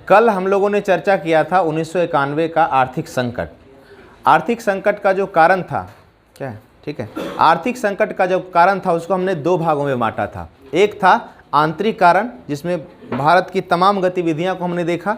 कल हम लोगों ने चर्चा किया था 1991 का आर्थिक संकट। आर्थिक संकट का जो कारण था, क्या है, ठीक है, आर्थिक संकट का जो कारण था उसको हमने दो भागों में बांटा था। एक था आंतरिक कारण, जिसमें भारत की तमाम गतिविधियां को हमने देखा,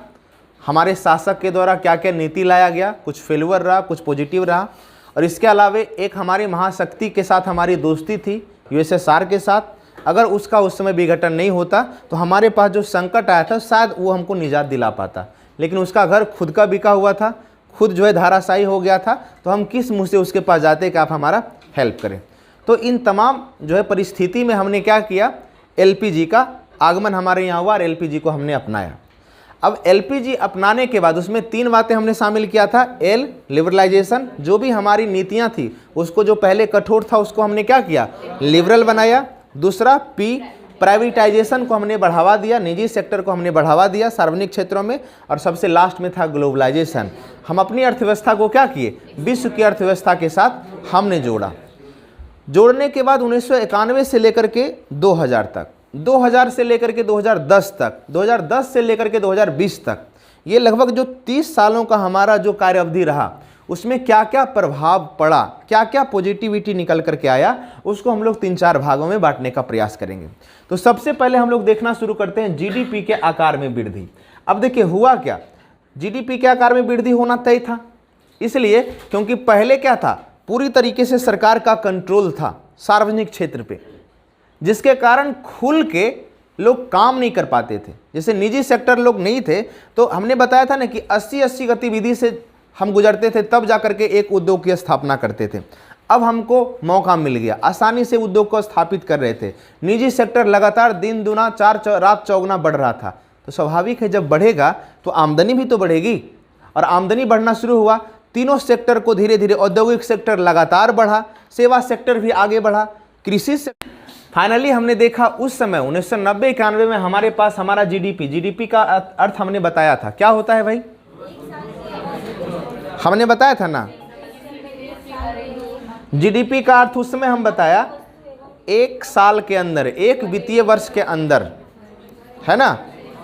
हमारे शासक के द्वारा क्या क्या नीति लाया गया, कुछ फेल्यूर रहा, कुछ पॉजिटिव रहा। और इसके अलावा एक हमारी महाशक्ति के साथ हमारी दोस्ती थी, यूएसएसआर के साथ। अगर उसका उस समय विघटन नहीं होता तो हमारे पास जो संकट आया था शायद वो हमको निजात दिला पाता, लेकिन उसका घर खुद का बिका हुआ था, खुद जो है धाराशायी हो गया था। तो हम किस मुँह से उसके पास जाते कि आप हमारा हेल्प करें। तो इन तमाम जो है परिस्थिति में हमने क्या किया, एलपीजी का आगमन हमारे यहाँ हुआ और एलपीजी को हमने अपनाया। अब एलपीजी अपनाने के बाद उसमें तीन बातें हमने शामिल किया था। एल, लिबरलाइजेशन, जो भी हमारी नीतियां थी उसको जो पहले कठोर था उसको हमने क्या किया, लिबरल बनाया। दूसरा पी, प्राइवेटाइजेशन को हमने बढ़ावा दिया, निजी सेक्टर को हमने बढ़ावा दिया सार्वजनिक क्षेत्रों में। और सबसे लास्ट में था ग्लोबलाइजेशन। हम अपनी अर्थव्यवस्था को क्या किए, विश्व की अर्थव्यवस्था के साथ हमने जोड़ा। जोड़ने के बाद 1991 से लेकर के 2000 तक, 2000 से लेकर के 2010 तक, 2010 से लेकर के 2020 तक, ये लगभग जो 30 सालों का हमारा जो कार्य अवधि रहा उसमें क्या क्या प्रभाव पड़ा, क्या क्या पॉजिटिविटी निकल करके आया, उसको हम लोग 3-4 भागों में बांटने का प्रयास करेंगे। तो सबसे पहले हम लोग देखना शुरू करते हैं जीडीपी के आकार में वृद्धि। अब देखिए हुआ क्या, जीडीपी के आकार में वृद्धि होना तय था, इसलिए क्योंकि पहले क्या था, पूरी तरीके से सरकार का कंट्रोल था सार्वजनिक क्षेत्र पे, जिसके कारण खुल के लोग काम नहीं कर पाते थे। जैसे निजी सेक्टर लोग नहीं थे, तो हमने बताया था ना कि 80-80 गतिविधि से हम गुजरते थे, तब जाकर के एक उद्योग की स्थापना करते थे। अब हमको मौका मिल गया, आसानी से उद्योग को स्थापित कर रहे थे। निजी सेक्टर लगातार दिन दुना रात चौगुना बढ़ रहा था। तो स्वाभाविक है जब बढ़ेगा तो आमदनी भी तो बढ़ेगी, और आमदनी बढ़ना शुरू हुआ। तीनों सेक्टर को धीरे धीरे, औद्योगिक सेक्टर लगातार बढ़ा, सेवा सेक्टर भी आगे बढ़ा, कृषि सेक्टर। फाइनली हमने देखा उस समय 1990-91 में हमारे पास हमारा जीडीपी का अर्थ हमने बताया था, क्या होता है भाई, हमने बताया था ना, जीडीपी का अर्थ उस समय हम बताया एक साल के अंदर, एक वित्तीय वर्ष के अंदर, है ना,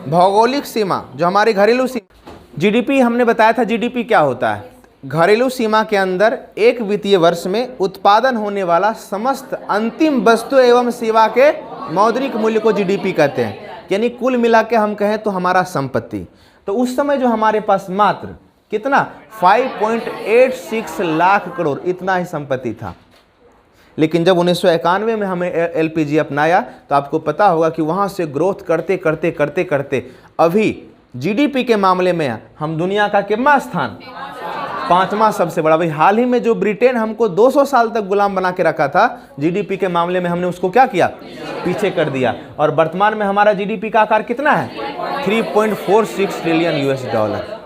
भौगोलिक सीमा जो हमारी घरेलू सीमा, जीडीपी हमने बताया था। जीडीपी क्या होता है, घरेलू सीमा के अंदर एक वित्तीय वर्ष में उत्पादन होने वाला समस्त अंतिम वस्तु एवं सेवा के मौद्रिक मूल्य को जीडीपी कहते हैं, यानी कुल मिला के हम कहें तो हमारा संपत्ति। तो उस समय जो हमारे पास मात्र कितना 5.86 लाख करोड़ इतना ही संपत्ति था। लेकिन जब 1991 में हमें एलपीजी अपनाया तो आपको पता होगा कि वहाँ से ग्रोथ करते करते करते करते अभी जीडीपी के मामले में हम दुनिया का कितना स्थान, 5वां सबसे बड़ा। भाई हाल ही में जो ब्रिटेन हमको 200 साल तक गुलाम बना के रखा था, जीडीपी के मामले में हमने उसको क्या किया, पीछे कर दिया। और वर्तमान में हमारा जीडीपी का आकार कितना है, 3.46 ट्रिलियन यूएस डॉलर।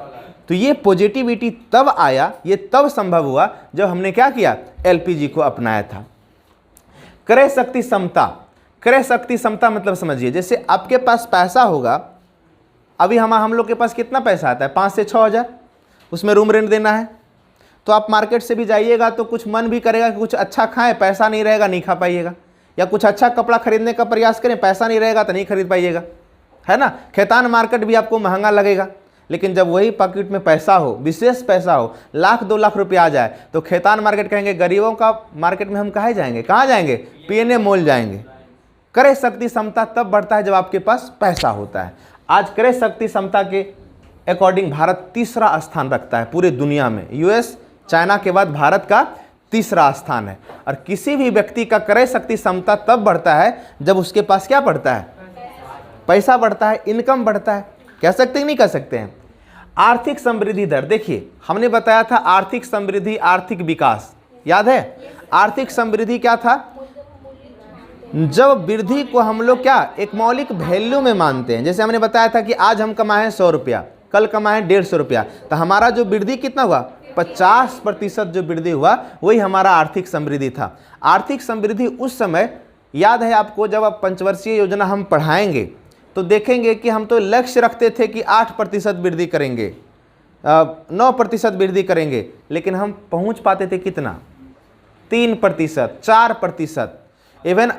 तो ये पॉजिटिविटी तब आया, ये तब संभव हुआ जब हमने क्या किया, एलपीजी को अपनाया था। क्रय शक्ति समता, क्रय शक्ति समता मतलब समझिए, जैसे आपके पास पैसा होगा, अभी हम लोग के पास कितना पैसा आता है, 5 से 6 हज़ार, उसमें रूम रेंट देना है। तो आप मार्केट से भी जाइएगा तो कुछ मन भी करेगा कि कुछ अच्छा खाएं, पैसा नहीं रहेगा नहीं खा पाइएगा, या कुछ अच्छा कपड़ा खरीदने का प्रयास करें, पैसा नहीं रहेगा तो नहीं खरीद पाइएगा, है ना। खेतान मार्केट भी आपको महंगा लगेगा। लेकिन जब वही पॉकेट में पैसा हो, विशेष पैसा हो, 1-2 लाख रुपया आ जाए, तो खेतान मार्केट कहेंगे, गरीबों का मार्केट में हम कहाँ जाएंगे, कहाँ जाएंगे, पीएनए मॉल जाएंगे। क्रय शक्ति क्षमता तब बढ़ता है जब आपके पास पैसा होता है। आज क्रय शक्ति क्षमता के अकॉर्डिंग भारत तीसरा स्थान रखता है पूरे दुनिया में। यूएस, चाइना के बाद भारत का तीसरा स्थान है। और किसी भी व्यक्ति का क्रय शक्ति क्षमता तब बढ़ता है जब उसके पास क्या बढ़ता है, पैसा बढ़ता है, इनकम बढ़ता है। कह सकते हैं नहीं कह सकते हैं। आर्थिक समृद्धि दर, देखिए हमने बताया था आर्थिक समृद्धि, आर्थिक विकास, याद है। आर्थिक समृद्धि क्या था, जब वृद्धि को हम लोग क्या एक मौलिक वैल्यू में मानते हैं। जैसे हमने बताया था कि आज हम कमाए 100 रुपया, कल कमाए 150 रुपया, तो हमारा जो वृद्धि कितना हुआ, 50% जो वृद्धि हुआ वही हमारा आर्थिक समृद्धि था। आर्थिक समृद्धि उस समय याद है आपको, जब आप पंचवर्षीय योजना हम पढ़ाएंगे तो देखेंगे कि हम तो लक्ष्य रखते थे कि 8% वृद्धि करेंगे, 9% वृद्धि करेंगे, लेकिन हम पहुंच पाते थे कितना, 3%, 4%। इवन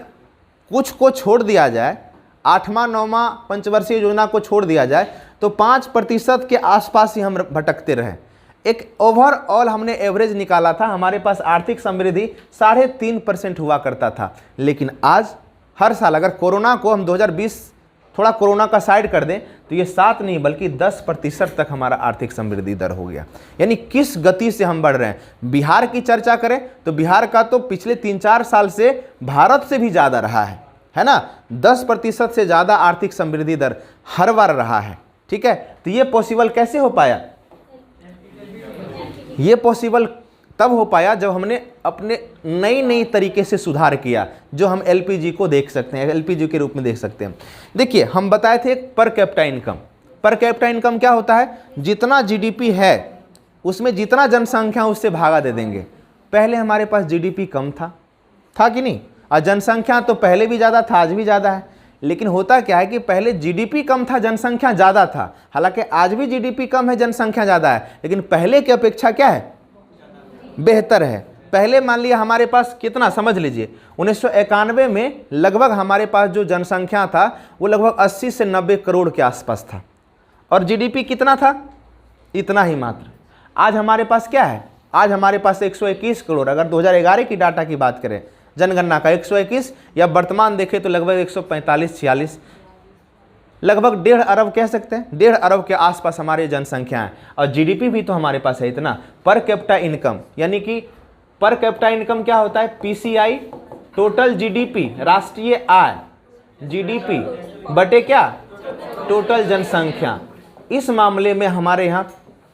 कुछ को छोड़ दिया जाए, 8वां 9वां पंचवर्षीय योजना को छोड़ दिया जाए तो 5% के आसपास ही हम भटकते रहे। एक ओवरऑल हमने एवरेज निकाला था, हमारे पास आर्थिक समृद्धि 3.5% हुआ करता था। लेकिन आज हर साल अगर कोरोना को हम 2020 थोड़ा कोरोना का साइड कर दें तो ये 7 नहीं बल्कि 10% तक हमारा आर्थिक समृद्धि दर हो गया। यानी किस गति से हम बढ़ रहे हैं। बिहार की चर्चा करें तो बिहार का तो पिछले 3-4 साल से भारत से भी ज़्यादा रहा है ना। 10% से ज़्यादा आर्थिक समृद्धि दर हर बार रहा है, ठीक है। तो ये पॉसिबल कैसे हो पाया? ये पॉसिबल तब हो पाया जब हमने अपने नई तरीके से सुधार किया, जो हम एलपीजी को देख सकते हैं, एलपीजी के रूप में देख सकते हैं। देखिए हम बताए थे एक per capita income. Per capita income क्या होता है? जितना जीडीपी है उसमें जितना जनसंख्या उससे भागा दे देंगे। पहले हमारे पास जीडीपी कम था कि नहीं? और जनसंख्या तो पहले भी ज़्यादा था, आज भी ज़्यादा है। लेकिन होता क्या है कि पहले जीडीपी कम था, जनसंख्या ज़्यादा था। हालांकि आज भी जीडीपी कम है, जनसंख्या ज़्यादा है, लेकिन पहले की अपेक्षा क्या है? बेहतर है। पहले मान लिया हमारे पास कितना, समझ लीजिए 1991 में लगभग हमारे पास जो जनसंख्या था वो लगभग 80 से 90 करोड़ के आसपास था, और जीडीपी कितना था? इतना ही मात्र। आज हमारे पास क्या है? आज हमारे पास 121 करोड़। अगर 2011 की डाटा की बात करें जनगणना का 121, या वर्तमान देखें तो लगभग 145-46, लगभग 1.5 अरब कह सकते हैं। 1.5 अरब के आसपास हमारी जनसंख्या है, और जीडीपी भी तो हमारे पास है इतना। पर कैपिटा इनकम यानी कि पर कैपिटा इनकम क्या होता है? पीसीआई टोटल जीडीपी, राष्ट्रीय आय, जीडीपी बटे क्या? टोटल जनसंख्या। इस मामले में हमारे यहाँ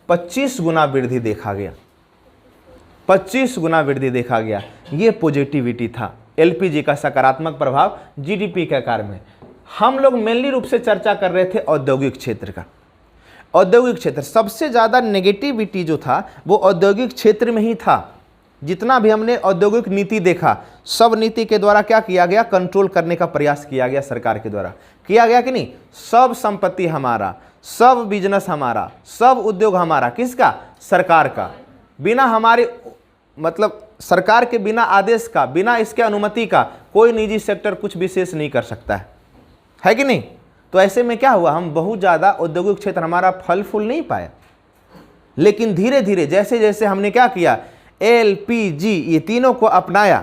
25 गुना वृद्धि देखा गया। 25 गुना वृद्धि देखा गया। ये पॉजिटिविटी था, एलपीजी का सकारात्मक प्रभाव जीडीपी के आकार में। हम लोग मेनली रूप से चर्चा कर रहे थे औद्योगिक क्षेत्र का। औद्योगिक क्षेत्र सबसे ज़्यादा नेगेटिविटी जो था वो औद्योगिक क्षेत्र में ही था। जितना भी हमने औद्योगिक नीति देखा, सब नीति के द्वारा क्या किया गया? कंट्रोल करने का प्रयास किया गया, सरकार के द्वारा किया गया कि नहीं? सब संपत्ति हमारा, सब बिजनेस हमारा, सब उद्योग हमारा, किसका? सरकार का। बिना हमारे मतलब सरकार के बिना आदेश का, बिना इसके अनुमति का कोई निजी सेक्टर कुछ विशेष नहीं कर सकता है कि नहीं? तो ऐसे में क्या हुआ? हम बहुत ज़्यादा औद्योगिक क्षेत्र हमारा फल फूल नहीं पाया। लेकिन धीरे धीरे जैसे जैसे हमने क्या किया, एलपीजी ये तीनों को अपनाया,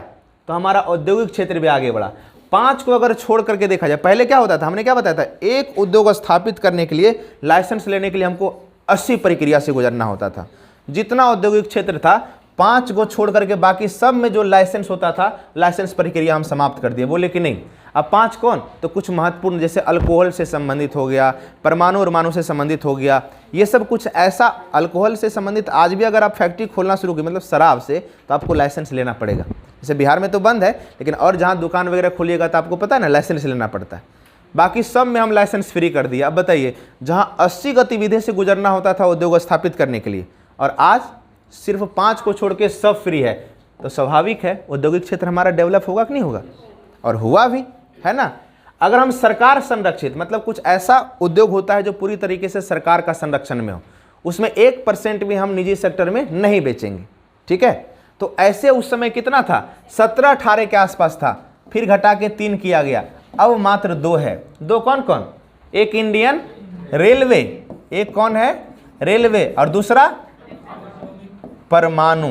तो हमारा औद्योगिक क्षेत्र भी आगे बढ़ा। 5 को अगर छोड़ करके देखा जाए, पहले क्या होता था? हमने क्या बताया था? एक उद्योग स्थापित करने के लिए, लाइसेंस लेने के लिए हमको 80 प्रक्रिया से गुजरना होता था। जितना औद्योगिक क्षेत्र था 5 को छोड़ करके बाकी सब में जो लाइसेंस होता था, लाइसेंस प्रक्रिया हम समाप्त कर दिए। बोले कि नहीं? अब 5 कौन? तो कुछ महत्वपूर्ण जैसे अल्कोहल से संबंधित हो गया, परमाणु से संबंधित हो गया, ये सब कुछ ऐसा अल्कोहल से संबंधित। आज भी अगर आप फैक्ट्री खोलना शुरू की मतलब शराब से, तो आपको लाइसेंस लेना पड़ेगा। जैसे बिहार में तो बंद है, लेकिन और जहाँ दुकान वगैरह खोलिएगा तो आपको पता है ना, लाइसेंस लेना पड़ता है। बाकी सब में हम लाइसेंस फ्री कर दिया। अब बताइए, जहाँ 80 गतिविधि से गुजरना होता था उद्योग स्थापित करने के लिए, और आज सिर्फ 5 को छोड़ के सब फ्री है, तो स्वाभाविक है औद्योगिक क्षेत्र हमारा डेवलप होगा कि नहीं होगा? और हुआ भी है ना। अगर हम सरकार संरक्षित मतलब कुछ ऐसा उद्योग होता है जो पूरी तरीके से सरकार का संरक्षण में हो, उसमें 1% भी हम निजी सेक्टर में नहीं बेचेंगे, ठीक है। तो ऐसे उस समय कितना था? 17-18 के आसपास था, फिर घटा के 3 किया गया, अब मात्र 2 है। 2 कौन कौन? एक इंडियन रेलवे, एक कौन है? रेलवे, और दूसरा परमाणु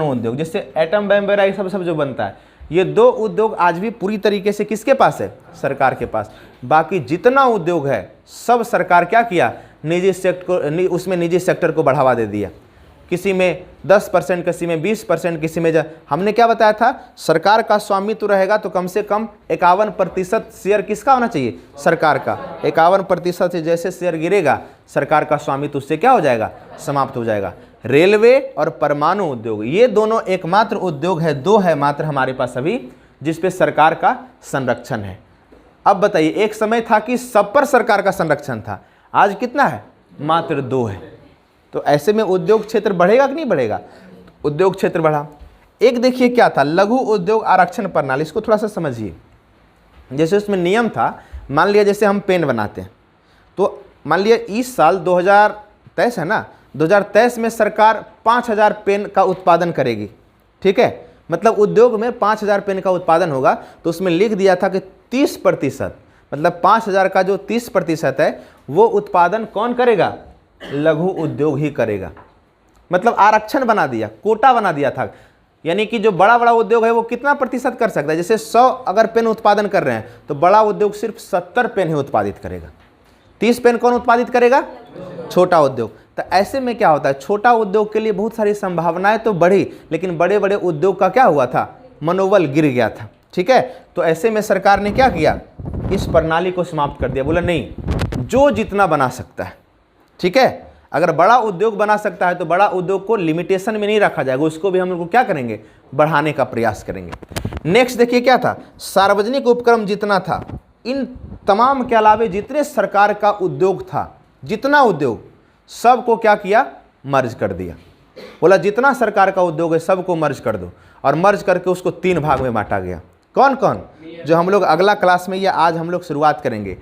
उद्योग, जिससे एटम बम वगैरह ये सब जो बनता है। ये 2 उद्योग आज भी पूरी तरीके से किसके पास है? सरकार के पास। बाकी जितना उद्योग है सब सरकार क्या किया? निजी सेक्टर को, उसमें निजी सेक्टर को बढ़ावा दे दिया। किसी में 10%, किसी में 20%, किसी में हमने क्या बताया था? सरकार का स्वामित्व रहेगा तो कम से कम 51% शेयर किसका होना चाहिए? सरकार का। 51% से जैसे शेयर गिरेगा, सरकार का स्वामित्व उससे क्या हो जाएगा? समाप्त हो जाएगा। रेलवे और परमाणु उद्योग ये दोनों एकमात्र उद्योग है, 2 है मात्र हमारे पास अभी, जिस पे सरकार का संरक्षण है। अब बताइए, एक समय था कि सब पर सरकार का संरक्षण था, आज कितना है? मात्र 2 है। तो ऐसे में उद्योग क्षेत्र बढ़ेगा कि नहीं बढ़ेगा? उद्योग क्षेत्र बढ़ा। एक देखिए क्या था, लघु उद्योग आरक्षण प्रणाली, इसको थोड़ा सा समझिए। जैसे उसमें नियम था, मान लिया जैसे हम पेन बनाते हैं, तो मान लिया इस साल 2023 है ना, 2023 में सरकार 5000 पेन का उत्पादन करेगी, ठीक है। मतलब उद्योग में 5000 पेन का उत्पादन होगा, तो उसमें लिख दिया था कि 30%, मतलब 5,000 का जो 30% है वो उत्पादन कौन करेगा? लघु उद्योग ही करेगा। मतलब आरक्षण बना दिया, कोटा बना दिया था। यानी कि जो बड़ा बड़ा उद्योग है वो कितना प्रतिशत कर सकता है? जैसे 100 अगर पेन उत्पादन कर रहे हैं तो बड़ा उद्योग सिर्फ 70 पेन ही उत्पादित करेगा। 30 पेन कौन उत्पादित करेगा? छोटा उद्योग। तो ऐसे में क्या होता है, छोटा उद्योग के लिए बहुत सारी संभावनाएं तो बढ़ी, लेकिन बड़े बड़े उद्योग का क्या हुआ था? मनोबल गिर गया था। ठीक है, तो ऐसे में सरकार ने क्या किया? इस प्रणाली को समाप्त कर दिया। बोला नहीं, जो जितना बना सकता है, ठीक है, अगर बड़ा उद्योग बना सकता है तो बड़ा उद्योग को लिमिटेशन में नहीं रखा जाएगा, उसको भी हम लोग क्या करेंगे? बढ़ाने का प्रयास करेंगे। नेक्स्ट देखिए क्या था, सार्वजनिक उपक्रम जितना था, इन तमाम के अलावे जितने सरकार का उद्योग था, जितना उद्योग, सबको क्या किया? मर्ज कर दिया। बोला जितना सरकार का उद्योग है सबको मर्ज कर दो, और मर्ज करके उसको 3 भाग में बांटा गया। कौन कौन? जो हम लोग अगला क्लास में या आज हम लोग शुरुआत करेंगे।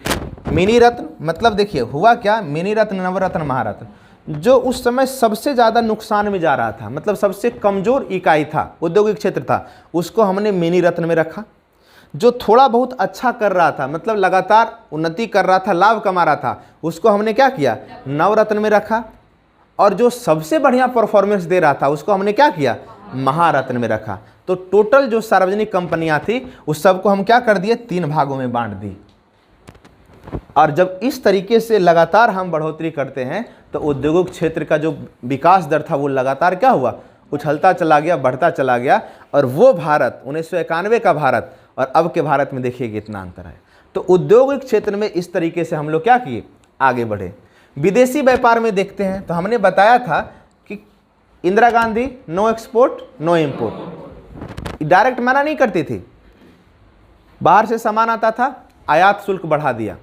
मिनी रत्न, मतलब देखिए हुआ क्या, मिनी रत्न, नवरत्न, महारत्न, जो उस समय सबसे ज़्यादा नुकसान में जा रहा था, मतलब सबसे कमज़ोर इकाई था, औद्योगिक क्षेत्र था, उसको हमने मिनी रत्न में रखा। जो थोड़ा बहुत अच्छा कर रहा था, मतलब लगातार उन्नति कर रहा था, लाभ कमा रहा था, उसको हमने क्या किया? नवरत्न में रखा। और जो सबसे बढ़िया परफॉर्मेंस दे रहा था उसको हमने क्या किया? महारत्न में रखा। तो टोटल जो सार्वजनिक कंपनियां थी उस सबको हम क्या कर दिए? 3 भागों में बांट दी। और जब इस तरीके से लगातार हम बढ़ोतरी करते हैं तो औद्योगिक क्षेत्र का जो विकास दर था वो लगातार क्या हुआ? उछलता चला गया, बढ़ता चला गया। और वो भारत 1991 का भारत और अब के भारत में देखिए कितना अंतर है। तो औद्योगिक क्षेत्र में इस तरीके से हम लोग क्या किए? आगे बढ़े। विदेशी व्यापार में देखते हैं तो हमने बताया था कि Indira Gandhi no export no import, direct मना नहीं करती थी। बाहर से सामान आता था, आयात शुल्क बढ़ा दिया।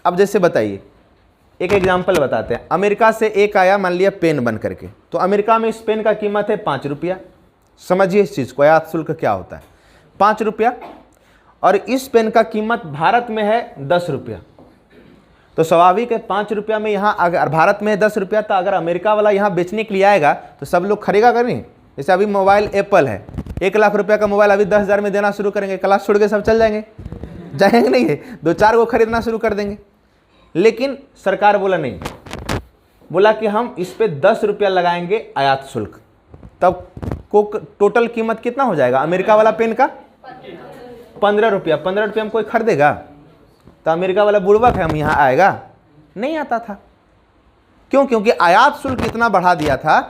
अब जैसे बताइए, एक एग्जाम्पल बताते हैं। अमेरिका से एक आया, मान लिया पेन बन करके, तो अमेरिका में इस पेन का कीमत है 5 रुपया। समझिए इस चीज़ को, आयात शुल्क क्या होता है? 5 रुपया। और इस पेन का कीमत भारत में है 10 रुपया। तो स्वाभाविक है 5 रुपया में यहाँ, अगर भारत में है 10 रुपया, तो अगर अमेरिका वाला यहाँ बेचने के लिए आएगा तो सब लोग खरीदेगा करें। जैसे अभी मोबाइल एप्पल है, 1 लाख रुपया का मोबाइल अभी 10,000 में देना शुरू करेंगे, क्लास छोड़ के सब चल जाएंगे, जाएंगे नहीं है, 2-4 को खरीदना शुरू कर देंगे। लेकिन सरकार बोला नहीं, बोला कि हम इस पे 10 रुपया लगाएंगे आयात शुल्क। तब को टोटल कीमत कितना हो जाएगा अमेरिका वाला पेन का? 15 रुपया। 15 रुपया में कोई खरीदेगा? तो अमेरिका वाला बुड़बक है, हम यहाँ आएगा? नहीं आता था। क्यों? क्योंकि आयात शुल्क इतना बढ़ा दिया था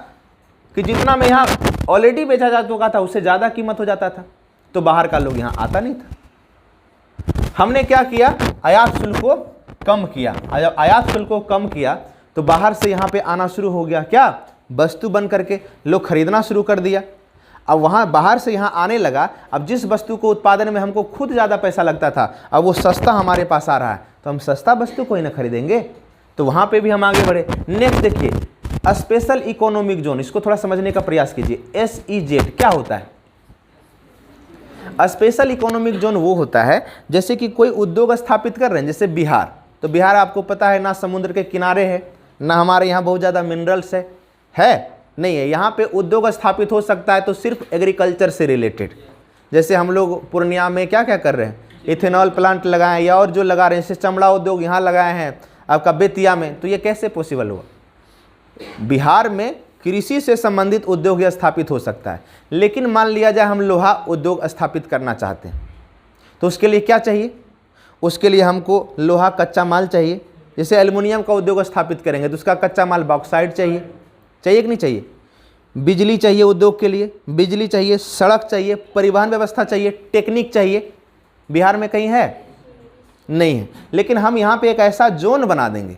कि जितना में यहाँ ऑलरेडी बेचा जा चुका था उससे ज़्यादा कीमत हो जाता था, तो बाहर का लोग यहाँ आता नहीं था। हमने क्या किया? आयात शुल्क को कम किया। जब आयात शुल्क को कम किया तो बाहर से यहाँ पे आना शुरू हो गया क्या? वस्तु बन करके लोग खरीदना शुरू कर दिया। अब वहाँ बाहर से यहाँ आने लगा। अब जिस वस्तु को उत्पादन में हमको खुद ज़्यादा पैसा लगता था, अब वो सस्ता हमारे पास आ रहा है, तो हम सस्ता वस्तु को ही ना खरीदेंगे। तो वहाँ पे भी हम आगे बढ़े। नेक्स्ट देखिए, स्पेशल इकोनॉमिक जोन, इसको थोड़ा समझने का प्रयास कीजिए। SEZ क्या होता है? स्पेशल इकोनॉमिक जोन वो होता है जैसे कि कोई उद्योग स्थापित कर रहे हैं, जैसे बिहार। तो बिहार आपको पता है ना समुद्र के किनारे है, ना हमारे यहाँ बहुत ज़्यादा मिनरल्स है नहीं है। यहाँ पे उद्योग स्थापित हो सकता है तो सिर्फ एग्रीकल्चर से रिलेटेड। जैसे हम लोग पूर्णिया में क्या क्या कर रहे हैं, इथेनॉल प्लांट लगाए हैं, या और जो लगा रहे हैं, जैसे चमड़ा उद्योग यहाँ लगाए हैं आपका बेतिया में। तो ये कैसे पॉसिबल हुआ? बिहार में कृषि से संबंधित उद्योग स्थापित हो सकता है। लेकिन मान लिया जाए हम लोहा उद्योग स्थापित करना चाहते हैं, तो उसके लिए क्या चाहिए? उसके लिए हमको लोहा कच्चा माल चाहिए। जैसे एल्युमिनियम का उद्योग स्थापित करेंगे तो उसका कच्चा माल बॉक्साइड चाहिए, चाहिए कि नहीं चाहिए? बिजली चाहिए उद्योग के लिए, बिजली चाहिए, सड़क चाहिए, परिवहन व्यवस्था चाहिए, टेक्निक चाहिए। बिहार में कहीं है? नहीं है। लेकिन हम यहाँ पे एक ऐसा जोन बना देंगे,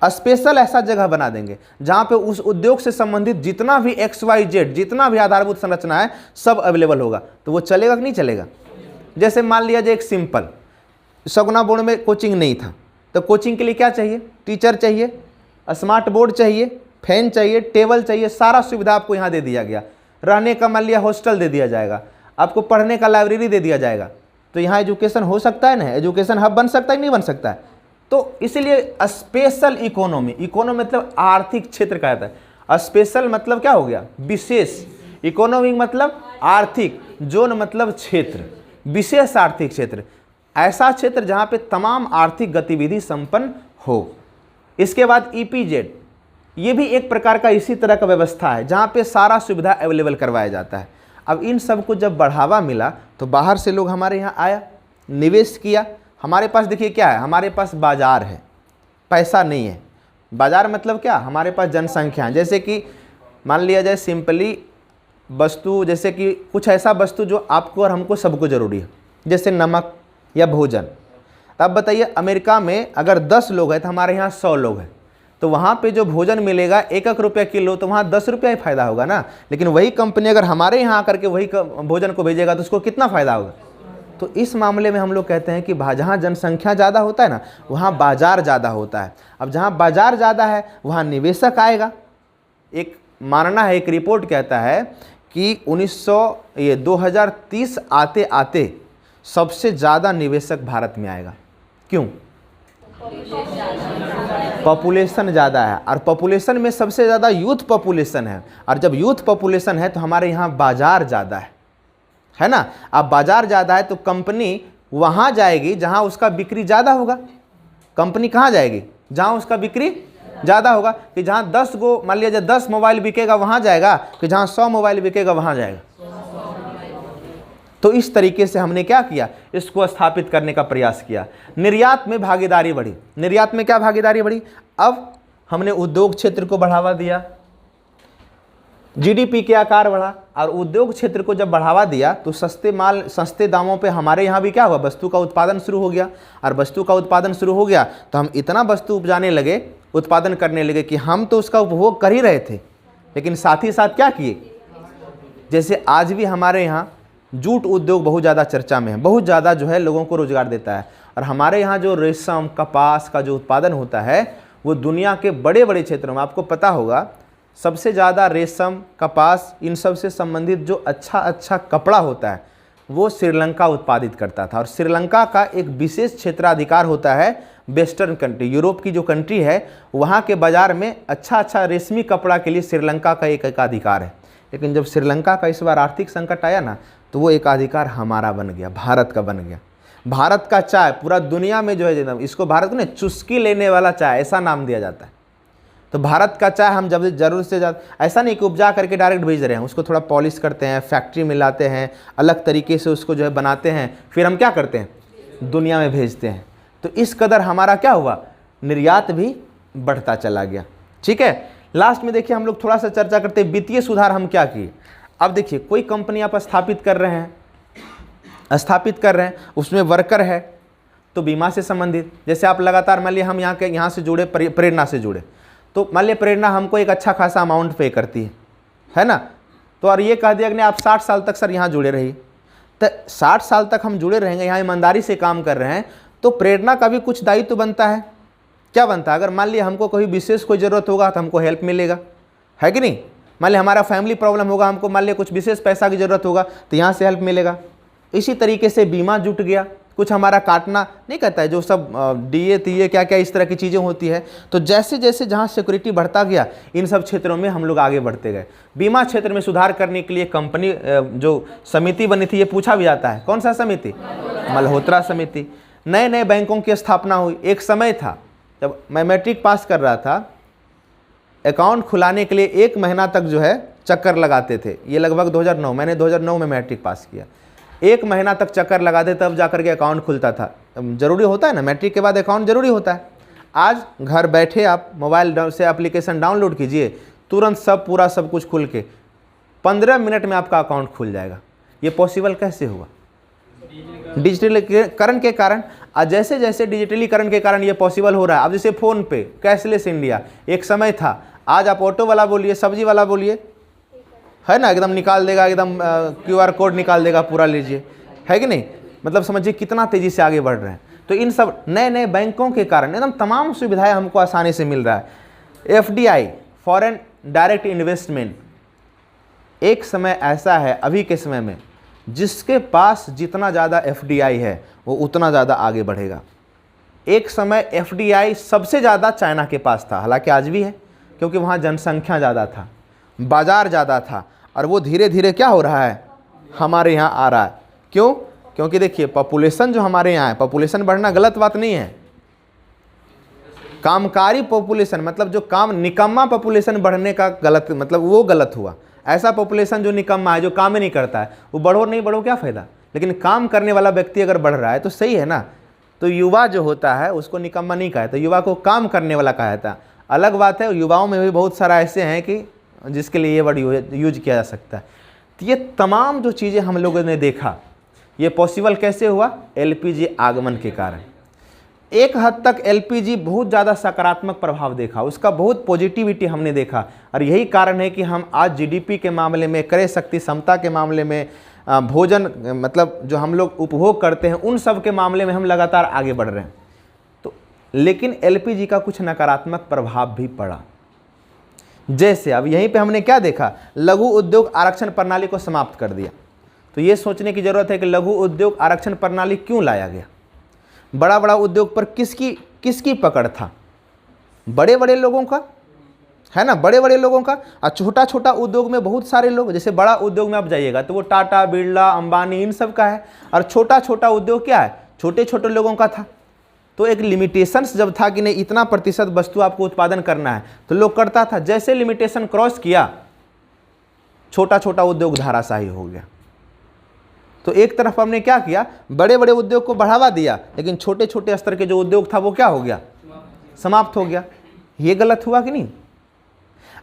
स्पेशल ऐसा जगह बना देंगे जहाँ पे उस उद्योग से संबंधित जितना भी XYZ, जितना भी आधारभूत संरचना है, सब अवेलेबल होगा। तो वो चलेगा कि नहीं चलेगा? जैसे मान लिया जाए एक सिंपल, सगुना बोर्ड में कोचिंग नहीं था, तो कोचिंग के लिए क्या चाहिए? टीचर चाहिए, स्मार्ट बोर्ड चाहिए, फैन चाहिए, टेबल चाहिए, सारा सुविधा आपको यहाँ दे दिया गया। रहने का मान लिया हॉस्टल दे दिया जाएगा, आपको पढ़ने का लाइब्रेरी दे दिया जाएगा। तो यहाँ एजुकेशन हो सकता है ना, एजुकेशन हब बन सकता है नहीं बन सकता है? तो इसलिए स्पेशल इकोनॉमी, इकोनॉमी मतलब आर्थिक क्षेत्र का आता है। स्पेशल मतलब क्या हो गया? विशेष। इकोनॉमी मतलब आर्थिक, जोन मतलब क्षेत्र, विशेष आर्थिक क्षेत्र। ऐसा क्षेत्र जहाँ पे तमाम आर्थिक गतिविधि संपन्न हो। इसके बाद ईपीजेड, ये भी एक प्रकार का इसी तरह का व्यवस्था है जहाँ पे सारा सुविधा अवेलेबल करवाया जाता है। अब इन सब को जब बढ़ावा मिला तो बाहर से लोग हमारे यहाँ आया, निवेश किया। हमारे पास देखिए क्या है, हमारे पास बाजार है, पैसा नहीं है। बाजार मतलब क्या, हमारे पास जनसंख्या है। जैसे कि मान लिया जाए सिंपली वस्तु, जैसे कि कुछ ऐसा वस्तु जो आपको और हमको सबको ज़रूरी है, जैसे नमक या भोजन। अब बताइए अमेरिका में अगर 10 लोग हैं तो हमारे यहाँ 100 लोग हैं, तो वहाँ पे जो भोजन मिलेगा 1 रुपया किलो, तो वहाँ 10 रुपया ही फ़ायदा होगा ना। लेकिन वही कंपनी अगर हमारे यहाँ आकर के वही भोजन को भेजेगा तो उसको कितना फ़ायदा होगा। तो इस मामले में हम लोग कहते हैं कि जहाँ जनसंख्या ज़्यादा होता है ना, वहाँ बाज़ार ज़्यादा होता है। अब जहाँ बाज़ार ज़्यादा है वहाँ निवेशक आएगा। एक मानना है, एक रिपोर्ट कहता है कि 2030 आते आते सबसे ज़्यादा निवेशक भारत में आएगा। क्यों? पॉपुलेशन ज़्यादा है, और पॉपुलेशन में सबसे ज़्यादा यूथ पॉपुलेशन है। और जब यूथ पॉपुलेशन है तो हमारे यहाँ बाज़ार ज़्यादा है ना। अब बाज़ार ज़्यादा है तो कंपनी वहाँ जाएगी जहाँ उसका बिक्री ज़्यादा होगा। कंपनी कहाँ जाएगी? जहाँ उसका बिक्री ज़्यादा होगा। कि जहाँ 10 गो मान लिया जाए 10 मोबाइल बिकेगा वहाँ जाएगा, कि जहाँ 100 मोबाइल बिकेगा वहाँ जाएगा। तो इस तरीके से हमने क्या किया, इसको स्थापित करने का प्रयास किया। निर्यात में भागीदारी बढ़ी। निर्यात में क्या भागीदारी बढ़ी? अब हमने उद्योग क्षेत्र को बढ़ावा दिया, जीडीपी के आकार बढ़ा। और उद्योग क्षेत्र को जब बढ़ावा दिया तो सस्ते दामों पे हमारे यहाँ भी क्या हुआ, वस्तु का उत्पादन शुरू हो गया। और वस्तु का उत्पादन शुरू हो गया तो हम इतना वस्तु उपजाने लगे, उत्पादन करने लगे कि हम तो उसका उपभोग कर ही रहे थे, लेकिन साथ ही साथ क्या किए, जैसे आज भी हमारे यहाँ जूट उद्योग बहुत ज़्यादा चर्चा में है, बहुत ज़्यादा जो है लोगों को रोजगार देता है। और हमारे यहाँ जो रेशम कपास का जो उत्पादन होता है वो दुनिया के बड़े बड़े क्षेत्रों में, आपको पता होगा सबसे ज़्यादा रेशम कपास इन सब से संबंधित जो अच्छा कपड़ा होता है वो श्रीलंका उत्पादित करता था। और श्रीलंका का एक विशेष क्षेत्राधिकार होता है वेस्टर्न कंट्री, यूरोप की जो कंट्री है, वहाँ के बाज़ार में अच्छा रेशमी कपड़ा के लिए श्रीलंका का एक एकाधिकार है। लेकिन जब श्रीलंका का इस बार आर्थिक संकट आया ना, तो वो एकाधिकार हमारा बन गया, भारत का बन गया। भारत का चाय पूरा दुनिया में जो है, इसको भारत को चुस्की लेने वाला चाय ऐसा नाम दिया जाता है। तो भारत का चाय हम जब ज़रूरत से ज़्यादा, ऐसा नहीं कि उपजा करके डायरेक्ट भेज रहे हैं, उसको थोड़ा पॉलिश करते हैं, फैक्ट्री में लाते हैं, अलग तरीके से उसको जो है बनाते हैं, फिर हम क्या करते हैं, दुनिया में भेजते हैं। तो इस कदर हमारा क्या हुआ, निर्यात भी बढ़ता चला गया। ठीक है, लास्ट में देखिए हम लोग थोड़ा सा चर्चा करते हैं वित्तीय सुधार हम क्या किए। अब देखिए कोई कंपनी आप स्थापित कर रहे हैं, उसमें वर्कर है तो बीमा से संबंधित, जैसे आप लगातार मान लिया हम यहाँ से जुड़े, प्रेरणा से जुड़े, तो मान लिया प्रेरणा हमको एक अच्छा खासा अमाउंट पे करती है ना। तो और ये कह दिया कि आप 60 साल तक सर यहाँ जुड़े रहिए, तो 60 साल तक हम जुड़े रहेंगे, यहाँ ईमानदारी से काम कर रहे हैं, तो प्रेरणा का भी कुछ दायित्व तो बनता है। क्या बनता है? अगर मान लिया हमको कोई विशेष कोई ज़रूरत होगा तो हमको हेल्प मिलेगा, है कि नहीं। मान लिया हमारा फैमिली प्रॉब्लम होगा, हमको मान लिया कुछ विशेष पैसा की ज़रूरत होगा तो यहाँ से हेल्प मिलेगा। इसी तरीके से बीमा जुट गया, कुछ हमारा काटना नहीं कहता है, जो सब डीए तीए क्या क्या इस तरह की चीज़ें होती है। तो जैसे जैसे जहाँ सिक्योरिटी बढ़ता गया, इन सब क्षेत्रों में हम लोग आगे बढ़ते गए। बीमा क्षेत्र में सुधार करने के लिए कंपनी जो समिति बनी थी, ये पूछा भी जाता है, कौन सा समिति? मल्होत्रा समिति। नए नए बैंकों की स्थापना हुई। एक समय था जब मैं मैट्रिक पास कर रहा था, अकाउंट खुलाने के लिए 1 महीना तक जो है चक्कर लगाते थे। ये लगभग 2009, मैंने 2009 में मैट्रिक पास किया। 1 महीना तक चक्कर लगाते तब जाकर के अकाउंट खुलता था। ज़रूरी होता है ना, मैट्रिक के बाद अकाउंट ज़रूरी होता है। आज घर बैठे आप मोबाइल से एप्लीकेशन डाउनलोड कीजिए, तुरंत पूरा सब कुछ खुल के 15 मिनट में आपका अकाउंट खुल जाएगा। ये पॉसिबल कैसे हुआ? डिजिटलीकरण के कारण। आज जैसे जैसे डिजिटलीकरण के कारण ये पॉसिबल हो रहा है। अब जैसे फ़ोन पे, कैशलेस इंडिया एक समय था, आज आप ऑटो वाला बोलिए, सब्जी वाला बोलिए, है ना, एकदम निकाल देगा, एकदम QR कोड निकाल देगा, पूरा लीजिए, है कि नहीं। मतलब समझिए कितना तेज़ी से आगे बढ़ रहे हैं। तो इन सब नए नए बैंकों के कारण एकदम तमाम सुविधाएं हमको आसानी से मिल रहा है। FDI, फॉरेन डायरेक्ट इन्वेस्टमेंट, एक समय ऐसा है अभी के समय में, जिसके पास जितना ज़्यादा FDI है वो उतना ज़्यादा आगे बढ़ेगा। एक समय FDI सबसे ज़्यादा चाइना के पास था, हालांकि आज भी है, क्योंकि वहाँ जनसंख्या ज़्यादा था, बाज़ार ज़्यादा था, और वो धीरे धीरे क्या हो रहा है, हमारे यहाँ आ रहा है। क्यों? क्योंकि देखिए पॉपुलेशन जो हमारे यहाँ है, पॉपुलेशन बढ़ना गलत बात नहीं है, कामकारी पॉपुलेशन मतलब जो काम निकम्मा पॉपुलेशन बढ़ने का गलत मतलब वो गलत हुआ। ऐसा पॉपुलेशन जो निकम्मा है, जो काम ही नहीं करता है, वो बढ़ो नहीं बढ़ो क्या फ़ायदा, लेकिन काम करने वाला व्यक्ति अगर बढ़ रहा है तो सही है ना। तो युवा जो होता है उसको निकम्मा नहीं कहा था, युवा को काम करने वाला कहा था। अलग बात है युवाओं में भी बहुत सारा ऐसे हैं कि जिसके लिए ये वर्ड यूज किया जा सकता है। तो ये तमाम जो चीज़ें हम लोगों ने देखा, ये पॉसिबल कैसे हुआ? एलपीजी आगमन के कारण। एक हद तक एलपीजी बहुत ज़्यादा सकारात्मक प्रभाव देखा, उसका बहुत पॉजिटिविटी हमने देखा, और यही कारण है कि हम आज जीडीपी के मामले में, क्रय शक्ति क्षमता के मामले में, भोजन मतलब जो हम लोग उपभोग करते हैं उन सब के मामले में हम लगातार आगे बढ़ रहे हैं। तो लेकिन एलपीजी का कुछ नकारात्मक प्रभाव भी पड़ा। जैसे अब यहीं पे हमने क्या देखा, लघु उद्योग आरक्षण प्रणाली को समाप्त कर दिया। तो ये सोचने की ज़रूरत है कि लघु उद्योग आरक्षण प्रणाली क्यों लाया गया? बड़ा बड़ा उद्योग पर किसकी पकड़ था? बड़े बड़े लोगों का, है ना, बड़े बड़े लोगों का। और छोटा छोटा उद्योग में बहुत सारे लोग, जैसे बड़ा उद्योग में आप जाइएगा तो वो टाटा, बिरला, अंबानी इन सब का है, और छोटा छोटा उद्योग क्या है, छोटे छोटे लोगों का था। तो एक लिमिटेशंस जब था कि नहीं इतना प्रतिशत वस्तु आपको उत्पादन करना है, तो लोग करता था। जैसे लिमिटेशन क्रॉस किया, छोटा छोटा उद्योग धाराशाही हो गया। तो एक तरफ हमने क्या किया, बड़े बड़े उद्योग को बढ़ावा दिया, लेकिन छोटे छोटे स्तर के जो उद्योग था वो क्या हो गया, समाप्त हो गया। ये गलत हुआ कि नहीं?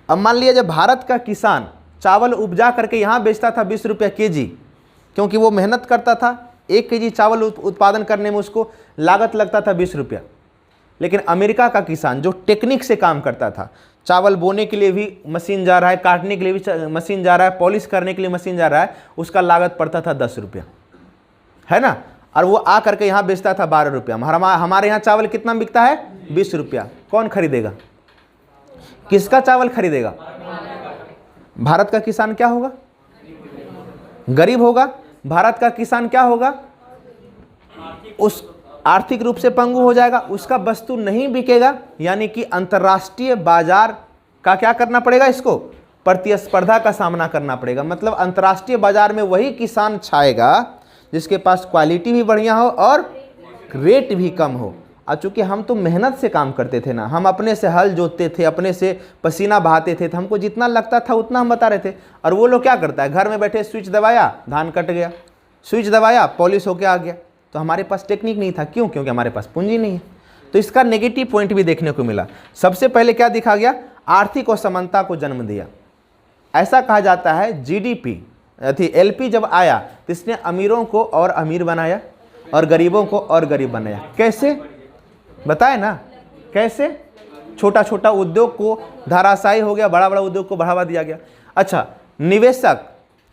अब मान लिया जब भारत का किसान चावल उपजा करके यहाँ बेचता था 20 रुपये केजी, क्योंकि वो मेहनत करता था, 1 केजी चावल उत्पादन करने में उसको लागत लगता था 20 रुपया। लेकिन अमेरिका का किसान जो टेक्निक से काम करता था, चावल बोने के लिए भी मशीन जा रहा है, काटने के लिए भी मशीन जा रहा है, पॉलिश करने के लिए मशीन जा रहा है, उसका लागत पड़ता था 10 रुपया, है ना। और वो आ करके यहाँ बेचता था 12 रुपया। हमारे यहाँ चावल कितना बिकता है, 20 रुपया। कौन खरीदेगा? किसका चावल खरीदेगा? भारत का किसान क्या होगा? गरीब होगा। भारत का किसान क्या होगा? उस आर्थिक रूप से पंगु हो जाएगा, उसका वस्तु नहीं बिकेगा। यानी कि अंतर्राष्ट्रीय बाजार का क्या करना पड़ेगा, इसको प्रतिस्पर्धा का सामना करना पड़ेगा। मतलब अंतर्राष्ट्रीय बाजार में वही किसान छाएगा जिसके पास क्वालिटी भी बढ़िया हो और रेट भी कम हो। और चूँकि हम तो मेहनत से काम करते थे ना, हम अपने से हल जोतते थे, अपने से पसीना बहाते थे, तो हमको जितना लगता था उतना हम बता रहे थे। और वो लोग क्या करता है, घर में बैठे स्विच दबाया, धान कट गया, स्विच दबाया, पॉलिश होके आ गया। तो हमारे पास टेक्निक नहीं था। क्यों? क्योंकि हमारे पास पूंजी नहीं है। तो इसका नेगेटिव पॉइंट भी देखने को मिला। सबसे पहले क्या दिखा गया, आर्थिक असमानता को जन्म दिया। ऐसा कहा जाता है जीडीपी एलपी जब आया तो इसने अमीरों को और अमीर बनाया और गरीबों को और गरीब बनाया। कैसे बताए ना, कैसे? छोटा छोटा उद्योग को धाराशाही हो गया, बड़ा बड़ा उद्योग को बढ़ावा दिया गया। अच्छा, निवेशक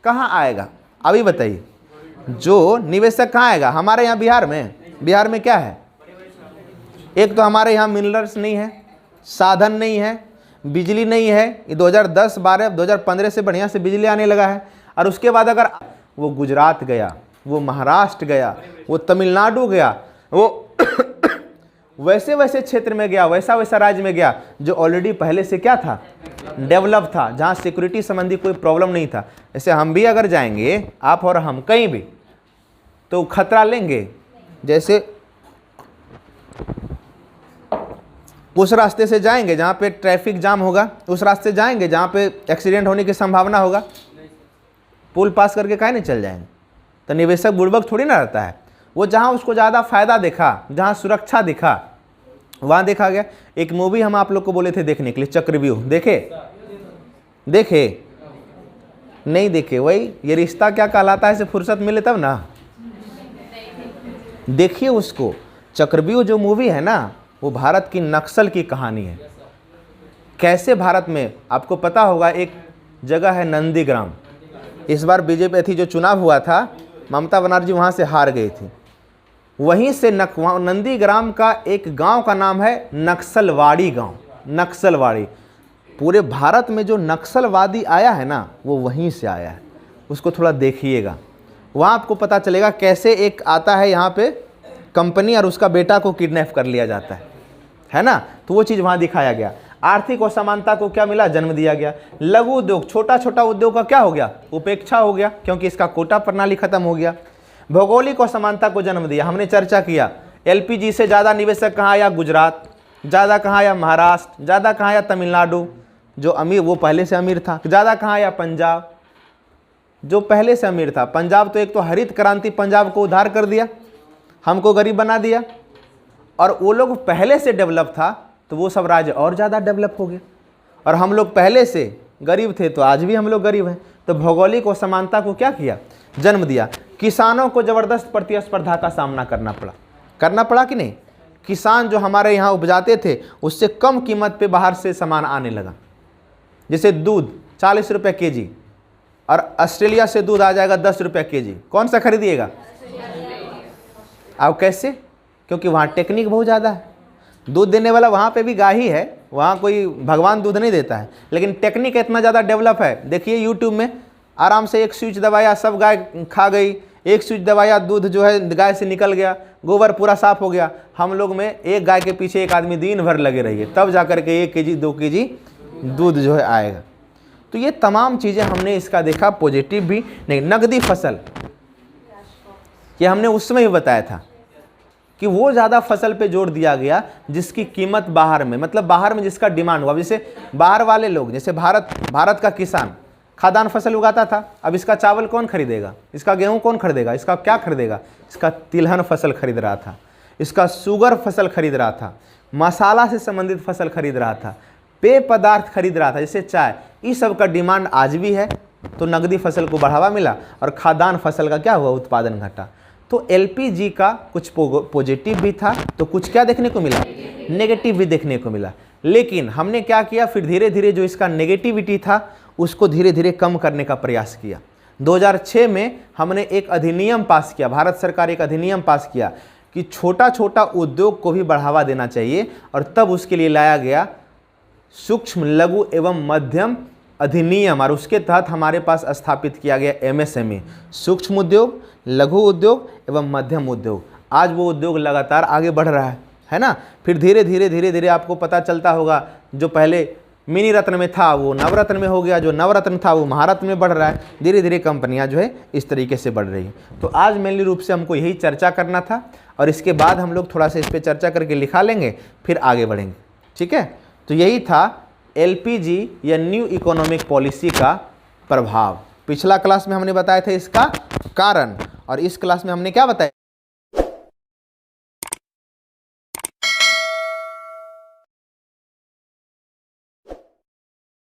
कहाँ आएगा अभी बताइए? जो निवेशक कहाँ आएगा? हमारे यहाँ बिहार में क्या है? एक तो हमारे यहाँ मिनरल्स नहीं है, साधन नहीं है, बिजली नहीं है। ये 2010, 12, 2015 से बढ़िया से बिजली आने लगा है। और उसके बाद अगर वो गुजरात गया, वो महाराष्ट्र गया, वो तमिलनाडु गया, वो वैसे वैसे क्षेत्र में गया, वैसा वैसा राज्य में गया जो ऑलरेडी पहले से क्या था, डेवलप था, जहाँ सिक्योरिटी संबंधी कोई प्रॉब्लम नहीं था। जैसे हम भी अगर जाएंगे, आप और हम कहीं भी, तो खतरा लेंगे। जैसे उस रास्ते से जाएंगे जहाँ पे ट्रैफिक जाम होगा, उस रास्ते जाएंगे जहाँ पे एक्सीडेंट होने की संभावना होगा, पुल पास करके काहे नहीं चल जाएंगे? तो निवेशक बुड़बक थोड़ी ना रहता है। वो जहाँ उसको ज़्यादा फायदा देखा, जहाँ सुरक्षा दिखा, वहाँ देखा गया। एक मूवी हम आप लोग को बोले थे देखने के लिए, चक्रव्यूह, देखे नहीं देखे? वही ये रिश्ता क्या कहलाता है, इसे फुर्सत मिले तब ना देखिए उसको। चक्रव्यूह जो मूवी है ना, वो भारत की नक्सल की कहानी है। कैसे भारत में, आपको पता होगा एक जगह है नंदीग्राम। इस बार बीजेपी थी जो चुनाव हुआ था, ममता बनर्जी वहाँ से हार गई थी। वहीं से नंदीग्राम का एक गांव का नाम है नक्सलवाड़ी गांव। नक्सलवाड़ी, पूरे भारत में जो नक्सलवादी आया है ना, वो वहीं से आया है। उसको थोड़ा देखिएगा, वहाँ आपको पता चलेगा कैसे एक आता है यहाँ पे कंपनी और उसका बेटा को किडनैप कर लिया जाता है ना। तो वो चीज़ वहाँ दिखाया गया। आर्थिक असमानता को क्या मिला, जन्म दिया गया। लघु उद्योग, छोटा छोटा उद्योग का क्या हो गया, उपेक्षा हो गया, क्योंकि इसका कोटा प्रणाली खत्म हो गया। भौगोलिक असमानता को जन्म दिया। हमने चर्चा किया एलपीजी से ज़्यादा निवेशक कहाँ आया, गुजरात, ज़्यादा कहाँ आया महाराष्ट्र, ज़्यादा कहाँ आया तमिलनाडु, जो अमीर वो पहले से अमीर था, ज़्यादा कहाँ आया पंजाब, जो पहले से अमीर था। पंजाब तो एक तो हरित क्रांति पंजाब को उद्धार कर दिया, हमको गरीब बना दिया, और वो लोग पहले से डेवलप था तो वो सब राज्य और ज़्यादा डेवलप हो गया, और हम लोग पहले से गरीब थे तो आज भी हम लोग गरीब हैं। तो भौगोलिक असमानता को क्या किया, जन्म दिया। किसानों को ज़बरदस्त प्रतिस्पर्धा का सामना करना पड़ा कि नहीं। किसान जो हमारे यहाँ उपजाते थे उससे कम कीमत पे बाहर से सामान आने लगा। जैसे दूध 40 रुपये केजी, और ऑस्ट्रेलिया से दूध आ जाएगा 10 रुपये केजी, कौन सा खरीदिएगा? अब कैसे? क्योंकि वहाँ टेक्निक बहुत ज़्यादा है। दूध देने वाला वहाँ पे भी गाय ही है, वहाँ कोई भगवान दूध नहीं देता है, लेकिन टेक्निक इतना ज़्यादा डेवलप है। देखिए यूट्यूब में आराम से एक स्विच दबाया सब गाय खा गई, एक स्विच दबाया दूध जो है गाय से निकल गया, गोबर पूरा साफ हो गया। हम लोग में एक गाय के पीछे एक आदमी दिन भर लगे रहिए, तब जा कर के 1 केजी 2 केजी दूध जो है आएगा। तो ये तमाम चीज़ें हमने इसका देखा, पॉजिटिव भी नहीं। नकदी फसल, ये हमने उस समय भी बताया था कि वो ज़्यादा फसल पे जोर दिया गया जिसकी कीमत बाहर में, मतलब बाहर में जिसका डिमांड हुआ। जैसे बाहर वाले लोग, जैसे भारत का किसान खाद्यान्न फसल उगाता था, अब इसका चावल कौन खरीदेगा, इसका गेहूं कौन खरीदेगा, इसका क्या खरीदेगा? इसका तिलहन फसल खरीद रहा था, इसका शुगर फसल खरीद रहा था, मसाला से संबंधित फसल खरीद रहा था, पेय पदार्थ खरीद रहा था, जैसे चाय। इस सब का डिमांड आज भी है, तो नकदी फसल को बढ़ावा मिला और खाद्यान्न फसल का क्या हुआ, उत्पादन घटा। तो एलपीजी का कुछ पॉजिटिव भी था तो कुछ क्या देखने को मिला, नेगेटिव भी देखने को मिला। लेकिन हमने क्या किया, फिर धीरे धीरे जो इसका नेगेटिविटी था उसको धीरे धीरे कम करने का प्रयास किया। 2006 में हमने एक अधिनियम पास किया, भारत सरकार एक अधिनियम पास किया कि छोटा छोटा उद्योग को भी बढ़ावा देना चाहिए, और तब उसके लिए लाया गया सूक्ष्म लघु एवं मध्यम अधिनियम, और उसके तहत हमारे पास स्थापित किया गया एमएसएमई, सूक्ष्म उद्योग, लघु उद्योग एवं मध्यम उद्योग। आज वो उद्योग लगातार आगे बढ़ रहा है ना। फिर धीरे धीरे आपको पता चलता होगा, जो पहले मिनी रत्न में था वो नवरत्न में हो गया, जो नवरत्न था वो महारत्न में बढ़ रहा है। धीरे धीरे कंपनियां जो है इस तरीके से बढ़ रही हैं। तो आज मेनली रूप से हमको यही चर्चा करना था, और इसके बाद हम लोग थोड़ा सा इस पर चर्चा करके लिखा लेंगे, फिर आगे बढ़ेंगे। ठीक है, तो यही था एलपीजी या न्यू इकोनॉमिक पॉलिसी का प्रभाव। पिछला क्लास में हमने बताया था इसका कारण, और इस क्लास में हमने क्या बताया?